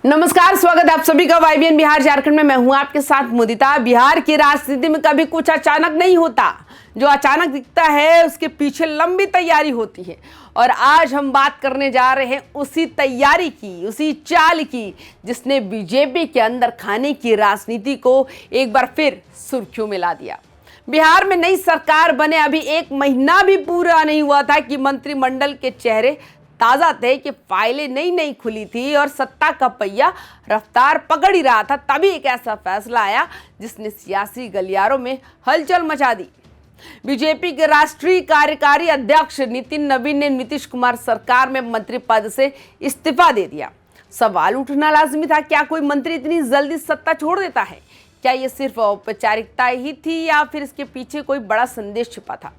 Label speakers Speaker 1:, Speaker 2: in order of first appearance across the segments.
Speaker 1: नमस्कार, स्वागत है आप सभी का वाईबीएन बिहार झारखंड में। मैं हूं आपके साथ मुदिता। बिहार की राजनीति में कभी कुछ अचानक नहीं होता। जो अचानक दिखता है उसके पीछे लंबी तैयारी होती है। और आज हम बात करने जा रहे हैं उसी तैयारी की, उसी चाल की जिसने बीजेपी के अंदर खाने की राजनीति को एक बार फिर सुर्खियों में ला दिया। बिहार में नई सरकार बने अभी 1 महीना भी पूरा नहीं हुआ था कि मंत्रिमंडल के चेहरे ताजा थे, कि फाइलें नई नई खुली थी और सत्ता का पहिया रफ्तार पकड़ ही रहा था। तभी एक ऐसा फैसला आया जिसने सियासी गलियारों में हलचल मचा दी। बीजेपी के राष्ट्रीय कार्यकारी अध्यक्ष नितिन नवीन ने नीतीश कुमार सरकार में मंत्री पद से इस्तीफा दे दिया। सवाल उठना लाजमी था, क्या कोई मंत्री इतनी जल्दी सत्ता छोड़ देता है? क्या ये सिर्फ औपचारिकता ही थी या फिर इसके पीछे कोई बड़ा संदेश छिपा था?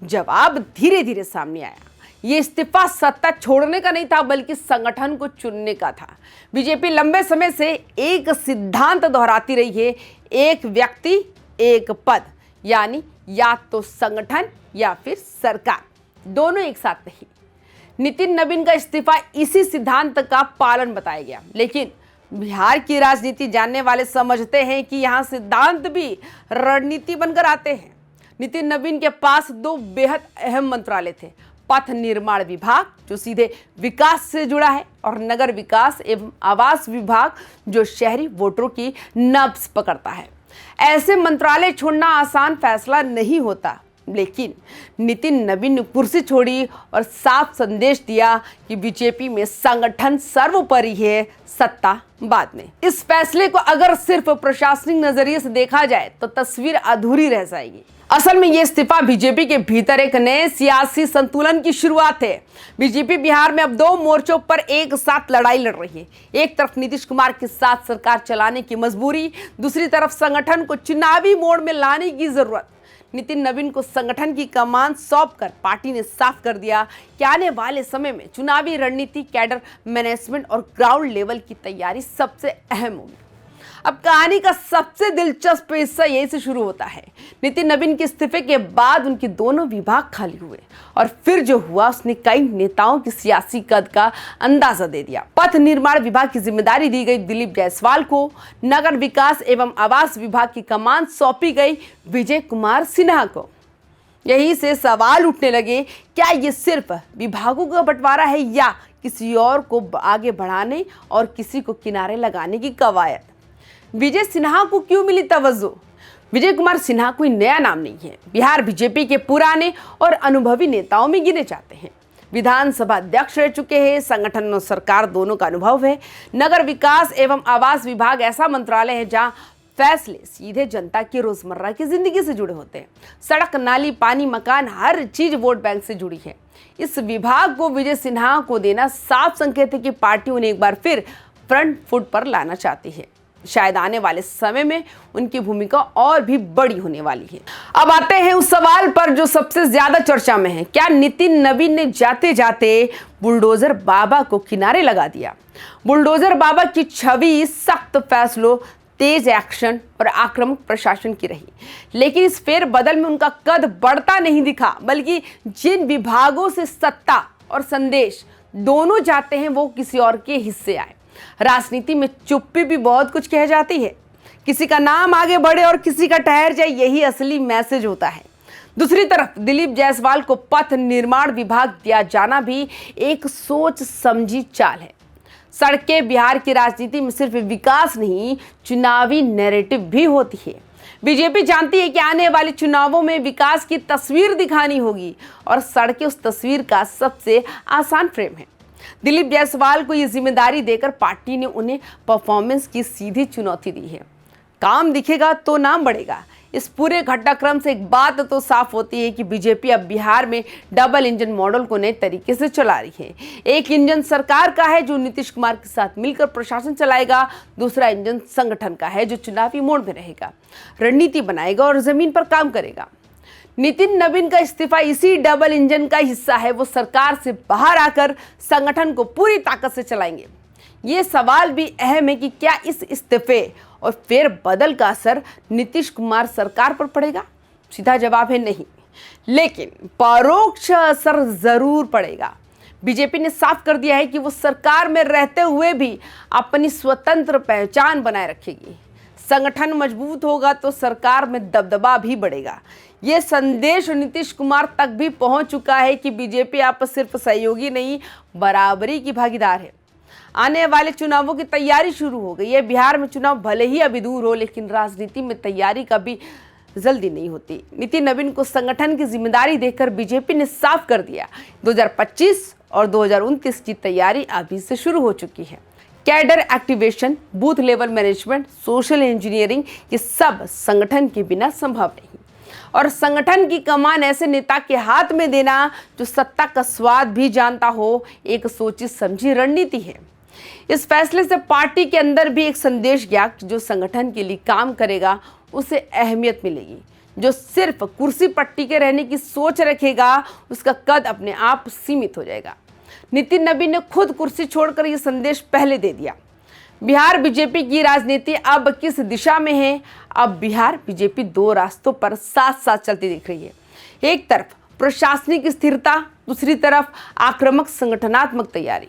Speaker 1: जवाब धीरे धीरे सामने आया। ये इस्तीफा सत्ता छोड़ने का नहीं था, बल्कि संगठन को चुनने का था। बीजेपी लंबे समय से एक सिद्धांत दोहराती रही है, एक व्यक्ति एक पद, यानी या तो संगठन या फिर सरकार, दोनों एक साथ नहीं। नितिन नवीन का इस्तीफा इसी सिद्धांत का पालन बताया गया। लेकिन बिहार की राजनीति जानने वाले समझते हैं कि यहाँ सिद्धांत भी रणनीति बनकर आते हैं। नितिन नवीन के पास 2 बेहद अहम मंत्रालय थे, पथ निर्माण विभाग जो सीधे विकास से जुड़ा है, और नगर विकास एवं आवास विभाग जो शहरी वोटरों की नब्ज पकड़ता है। ऐसे मंत्रालय छोड़ना आसान फैसला नहीं होता, लेकिन नितिन नवीन ने कुर्सी छोड़ी और साफ संदेश दिया कि बीजेपी में संगठन सर्वोपरि है, सत्ता बाद में। इस फैसले को अगर सिर्फ प्रशासनिक नजरिए से देखा जाए तो तस्वीर अधूरी रह जाएगी। असल में ये इस्तीफा बीजेपी के भीतर एक नए सियासी संतुलन की शुरुआत है। बीजेपी बिहार में अब 2 मोर्चों पर एक साथ लड़ाई लड़ रही है। एक तरफ नीतीश कुमार के साथ सरकार चलाने की मजबूरी, दूसरी तरफ संगठन को चुनावी मोड़ में लाने की जरूरत। नितिन नवीन को संगठन की कमान सौंपकर पार्टी ने साफ कर दिया कि आने वाले समय में चुनावी रणनीति, कैडर मैनेजमेंट और ग्राउंड लेवल की तैयारी सबसे अहम होगी। अब कहानी का सबसे दिलचस्प हिस्सा यही से शुरू होता है। नितिन नवीन के इस्तीफे के बाद उनके दोनों विभाग खाली हुए, और फिर जो हुआ उसने कई नेताओं की सियासी कद का अंदाजा दे दिया। पथ निर्माण विभाग की जिम्मेदारी दी गई दिलीप जायसवाल को, नगर विकास एवं आवास विभाग की कमान सौंपी गई विजय कुमार सिन्हा को। यहीं से सवाल उठने लगे, क्या ये सिर्फ विभागों का बंटवारा है या किसी और को आगे बढ़ाने और किसी को किनारे लगाने की कवायद? विजय सिन्हा को क्यों मिली तवज्जो? विजय कुमार सिन्हा कोई नया नाम नहीं है। बिहार बीजेपी के पुराने और अनुभवी नेताओं में गिने जाते हैं। विधानसभा अध्यक्ष रह चुके हैं, संगठन और सरकार दोनों का अनुभव है। नगर विकास एवं आवास विभाग ऐसा मंत्रालय है जहां फैसले सीधे जनता की रोजमर्रा की जिंदगी से जुड़े होते हैं। सड़क, नाली, पानी, मकान, हर चीज वोट बैंक से जुड़ी है। इस विभाग को विजय सिन्हा को देना साफ संकेत है कि पार्टी उन्हें एक बार फिर फ्रंट फुट पर लाना चाहती है। शायद आने वाले समय में उनकी भूमिका और भी बड़ी होने वाली है। अब आते हैं उस सवाल पर जो सबसे ज्यादा चर्चा में है। क्या नितिन नवीन ने जाते जाते बुलडोजर बाबा को किनारे लगा दिया? बुलडोजर बाबा की छवि सख्त फैसलों, तेज एक्शन और आक्रामक प्रशासन की रही, लेकिन इस फेरबदल में उनका कद बढ़ता नहीं दिखा, बल्कि जिन विभागों से सत्ता और संदेश दोनों जाते हैं वो किसी और के हिस्से आए। राजनीति में चुप्पी भी बहुत कुछ कह जाती है। किसी का नाम आगे बढ़े और किसी का ठहर जाए, यही असली मैसेज होता है। दूसरी तरफ दिलीप जायसवाल को पथ निर्माण विभाग दिया जाना भी एक सोच समझी चाल है। सड़कें बिहार की राजनीति में सिर्फ विकास नहीं, चुनावी नैरेटिव भी होती है। बीजेपी जानती है कि आने वाले चुनावों में विकास की तस्वीर दिखानी होगी, और सड़कें उस तस्वीर का सबसे आसान फ्रेम है। दिलीप जायसवाल को यह जिम्मेदारी देकर पार्टी ने उन्हें परफॉर्मेंस की सीधी चुनौती दी है। काम दिखेगा तो नाम बढ़ेगा। इस पूरे घटनाक्रम से एक बात तो साफ होती है कि बीजेपी अब बिहार में डबल इंजन मॉडल को नए तरीके से चला रही है। एक इंजन सरकार का है जो नीतीश कुमार के साथ मिलकर प्रशासन चलाएगा, दूसरा इंजन संगठन का है जो चुनावी मोड में रहेगा, रणनीति बनाएगा और जमीन पर काम करेगा। नितिन नवीन का इस्तीफा इसी डबल इंजन का हिस्सा है। वो सरकार से बाहर आकर संगठन को पूरी ताकत से चलाएंगे। ये सवाल भी अहम है कि क्या इस इस्तीफे और फेरबदल का असर नीतीश कुमार सरकार पर पड़ेगा? सीधा जवाब है नहीं, लेकिन परोक्ष असर जरूर पड़ेगा। बीजेपी ने साफ कर दिया है कि वो सरकार में रहते हुए भी अपनी स्वतंत्र पहचान बनाए रखेगी। संगठन मजबूत होगा तो सरकार में दबदबा भी बढ़ेगा। ये संदेश नीतीश कुमार तक भी पहुंच चुका है कि बीजेपी आप सिर्फ सहयोगी नहीं, बराबरी की भागीदार है। आने वाले चुनावों की तैयारी शुरू हो गई है। बिहार में चुनाव भले ही अभी दूर हो, लेकिन राजनीति में तैयारी कभी जल्दी नहीं होती। नितिन नवीन को संगठन की जिम्मेदारी देकर बीजेपी ने साफ कर दिया 2025 और 2029 की तैयारी अभी से शुरू हो चुकी है। Cadre activation, booth level management, social engineering, ये सब संगठन के बिना संभव नहीं। और संगठन की कमान ऐसे नेता के हाथ में देना जो सत्ता का स्वाद भी जानता हो, एक सोची समझी रणनीति है। इस फैसले से पार्टी के अंदर भी एक संदेश गया कि जो संगठन के लिए काम करेगा उसे अहमियत मिलेगी। जो सिर्फ कुर्सी पर टिके रहने की सोच रखेगा उसका कद अपने आप सीमित हो जाएगा। नितिन नवीन ने खुद कुर्सी छोड़कर यह संदेश पहले दे दिया। बिहार बीजेपी की राजनीति अब किस दिशा में है? अब बिहार बीजेपी दो रास्तों पर साथ साथ चलती दिख रही है। एक तरफ प्रशासनिक स्थिरता, दूसरी तरफ आक्रामक संगठनात्मक तैयारी।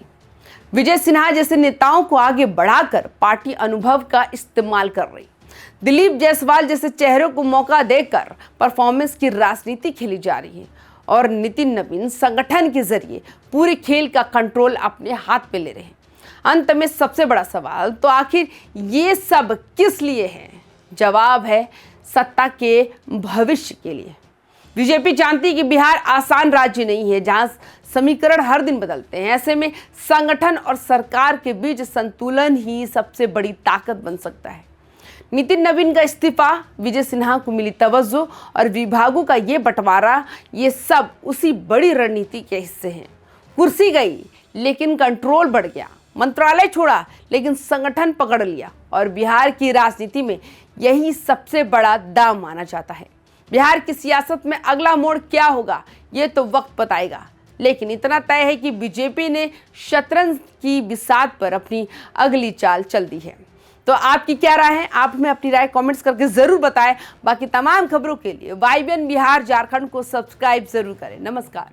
Speaker 1: विजय सिन्हा जैसे नेताओं को आगे बढ़ाकर पार्टी अनुभव का इस्तेमाल कर रही। दिलीप जायसवाल जैसे चेहरों को मौका देकर परफॉर्मेंस की राजनीति खेली जा रही है। और नितिन नवीन संगठन के जरिए पूरे खेल का कंट्रोल अपने हाथ पे ले रहे हैं। अंत में सबसे बड़ा सवाल तो आखिर ये सब किस लिए है? जवाब है सत्ता के भविष्य के लिए। बीजेपी जानती है कि बिहार आसान राज्य नहीं है जहां समीकरण हर दिन बदलते हैं। ऐसे में संगठन और सरकार के बीच संतुलन ही सबसे बड़ी ताकत बन सकता है। नितिन नवीन का इस्तीफा, विजय सिन्हा को मिली तवज्जो और विभागों का ये बंटवारा, ये सब उसी बड़ी रणनीति के हिस्से हैं। कुर्सी गई लेकिन कंट्रोल बढ़ गया, मंत्रालय छोड़ा लेकिन संगठन पकड़ लिया। और बिहार की राजनीति में यही सबसे बड़ा दांव माना जाता है। बिहार की सियासत में अगला मोड़ क्या होगा ये तो वक्त बताएगा, लेकिन इतना तय है कि बीजेपी ने शतरंज की बिसात पर अपनी अगली चाल चल दी है। तो आपकी क्या राय है? आप हमें अपनी राय कमेंट्स करके जरूर बताएं। बाकी तमाम खबरों के लिए YBN बिहार झारखंड को सब्सक्राइब जरूर करें। नमस्कार।